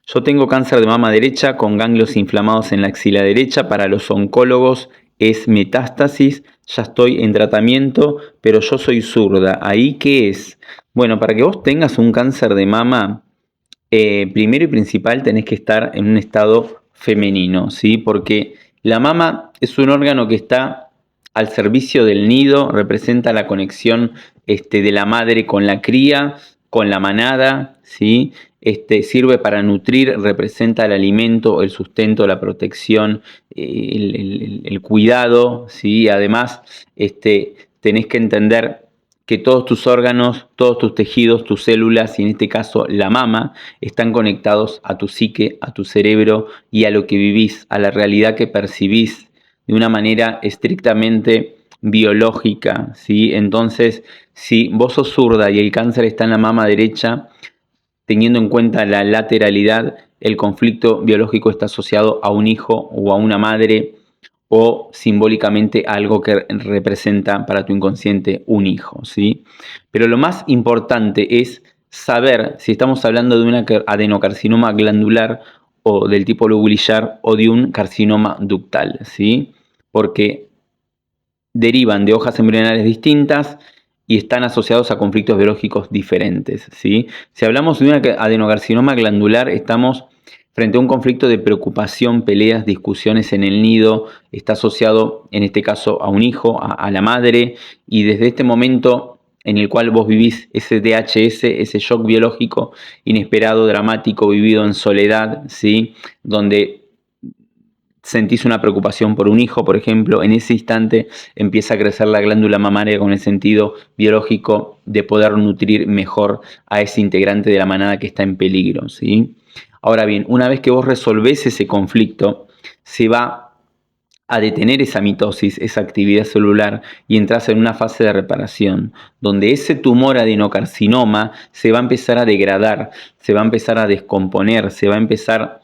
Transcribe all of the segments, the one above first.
Yo tengo cáncer de mama derecha con ganglios inflamados en la axila derecha. Para los oncólogos es metástasis. Ya estoy en tratamiento, pero yo soy zurda. ¿Ahí qué es? Bueno, para que vos tengas un cáncer de mama, primero y principal tenés que estar en un estado femenino, ¿sí? Porque la mama es un órgano que está al servicio del nido, representa la conexión de la madre con la cría, con la manada, ¿sí? Sirve para nutrir, representa el alimento, el sustento, la protección, el cuidado, ¿sí? Además, tenés que entender que todos tus órganos, todos tus tejidos, tus células, y en este caso la mama, están conectados a tu psique, a tu cerebro y a lo que vivís, a la realidad que percibís de una manera estrictamente biológica, ¿sí? Entonces, si vos sos zurda y el cáncer está en la mama derecha, teniendo en cuenta la lateralidad, el conflicto biológico está asociado a un hijo o a una madre o simbólicamente algo que representa para tu inconsciente un hijo, ¿sí? Pero lo más importante es saber si estamos hablando de un adenocarcinoma glandular o del tipo lobulillar o de un carcinoma ductal, ¿sí? Porque derivan de hojas embrionales distintas y están asociados a conflictos biológicos diferentes, ¿sí? Si hablamos de un adenocarcinoma glandular, estamos frente a un conflicto de preocupación, peleas, discusiones en el nido, está asociado en este caso a un hijo, a la madre, y desde este momento en el cual vos vivís ese DHS, ese shock biológico inesperado, dramático, vivido en soledad, ¿sí? Donde sentís una preocupación por un hijo, por ejemplo, en ese instante empieza a crecer la glándula mamaria con el sentido biológico de poder nutrir mejor a ese integrante de la manada que está en peligro, ¿sí? Ahora bien, una vez que vos resolvés ese conflicto, se va a detener esa mitosis, esa actividad celular, y entras en una fase de reparación, donde ese tumor adenocarcinoma se va a empezar a degradar, se va a empezar a descomponer, se va a empezar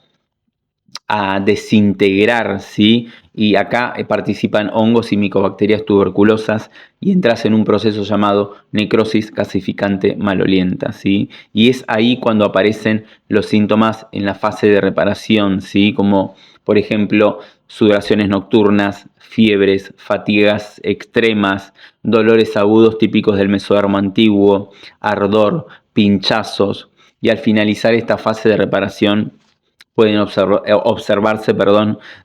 a desintegrar, ¿sí? Y acá participan hongos y micobacterias tuberculosas y entras en un proceso llamado necrosis gasificante malolienta, ¿sí? Y es ahí cuando aparecen los síntomas en la fase de reparación, ¿sí? Como, por ejemplo, sudoraciones nocturnas, fiebres, fatigas extremas, dolores agudos típicos del mesodermo antiguo, ardor, pinchazos. Y al finalizar esta fase de reparación, pueden observarse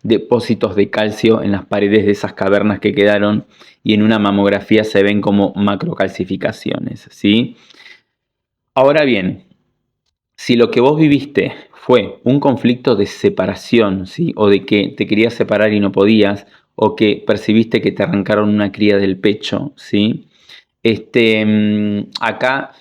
depósitos de calcio en las paredes de esas cavernas que quedaron, y en una mamografía se ven como macrocalcificaciones, ¿sí? Ahora bien, si lo que vos viviste fue un conflicto de separación, ¿sí? O de que te querías separar y no podías, o que percibiste que te arrancaron una cría del pecho, ¿sí? Acá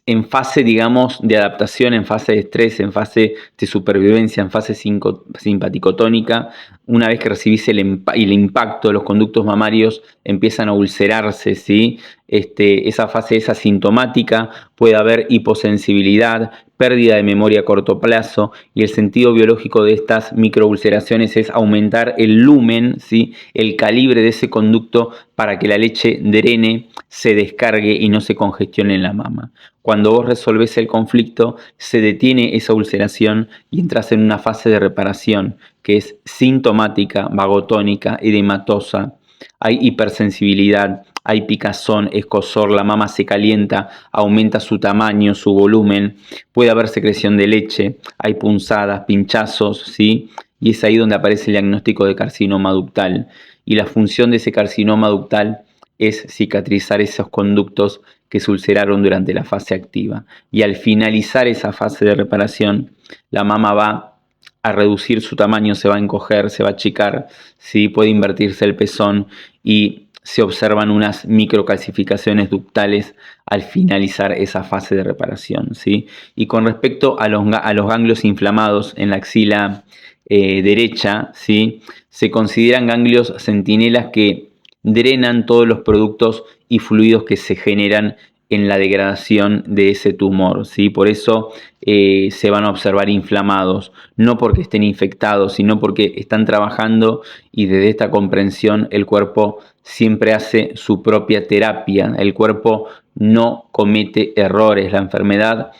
en fase, digamos, de adaptación, en fase de estrés, en fase de supervivencia, en fase simpaticotónica, una vez que recibís el impacto, los conductos mamarios empiezan a ulcerarse, ¿sí? Esa fase es asintomática, puede haber hiposensibilidad, pérdida de memoria a corto plazo, y el sentido biológico de estas microulceraciones es aumentar el lumen, ¿sí? El calibre de ese conducto para que la leche drene, se descargue y no se congestione en la mama. Cuando vos resolvés el conflicto, se detiene esa ulceración y entras en una fase de reparación que es sintomática, vagotónica, edematosa. Hay hipersensibilidad, hay picazón, escozor, la mama se calienta, aumenta su tamaño, su volumen, puede haber secreción de leche, hay punzadas, pinchazos, ¿sí? Y es ahí donde aparece el diagnóstico de carcinoma ductal. Y la función de ese carcinoma ductal es cicatrizar esos conductos que se ulceraron durante la fase activa. Y al finalizar esa fase de reparación, la mama va a reducir su tamaño, se va a encoger, se va a achicar, ¿sí? Puede invertirse el pezón y se observan unas microcalcificaciones ductales al finalizar esa fase de reparación, ¿sí? Y con respecto a los ganglios inflamados en la axila derecha, ¿sí? Se consideran ganglios centinelas que drenan todos los productos y fluidos que se generan en la degradación de ese tumor, ¿sí? Por eso se van a observar inflamados, no porque estén infectados, sino porque están trabajando, y desde esta comprensión el cuerpo siempre hace su propia terapia. El cuerpo no comete errores. La enfermedad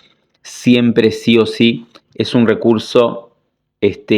siempre sí o sí es un recurso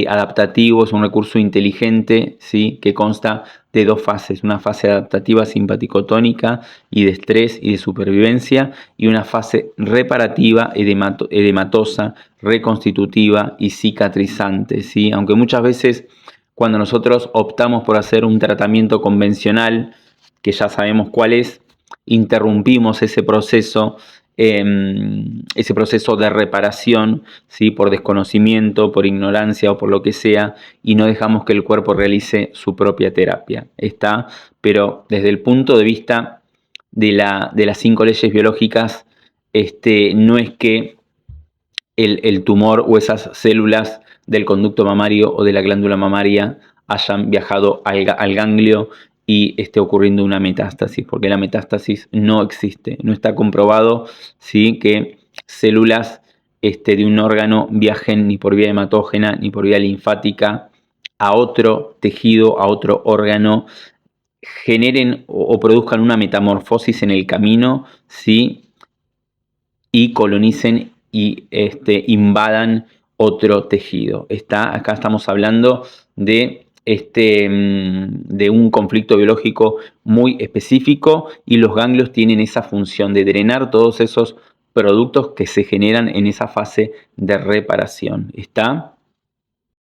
adaptativo, es un recurso inteligente, ¿sí? Que consta de dos fases, una fase adaptativa simpaticotónica y de estrés y de supervivencia, y una fase reparativa, edematosa, reconstitutiva y cicatrizante, ¿sí? Aunque muchas veces cuando nosotros optamos por hacer un tratamiento convencional, que ya sabemos cuál es, interrumpimos ese proceso de reparación, ¿sí? Por desconocimiento, por ignorancia o por lo que sea, y no dejamos que el cuerpo realice su propia terapia. Está, pero desde el punto de vista de las 5 leyes biológicas, no es que el tumor o esas células del conducto mamario o de la glándula mamaria hayan viajado al ganglio y esté ocurriendo una metástasis, porque la metástasis no existe, no está comprobado, ¿sí? Que células de un órgano viajen ni por vía hematógena ni por vía linfática a otro tejido, a otro órgano, generen o produzcan una metamorfosis en el camino, ¿sí? Y colonicen y invadan otro tejido. Acá estamos hablando de un conflicto biológico muy específico, y los ganglios tienen esa función de drenar todos esos productos que se generan en esa fase de reparación. ¿Está?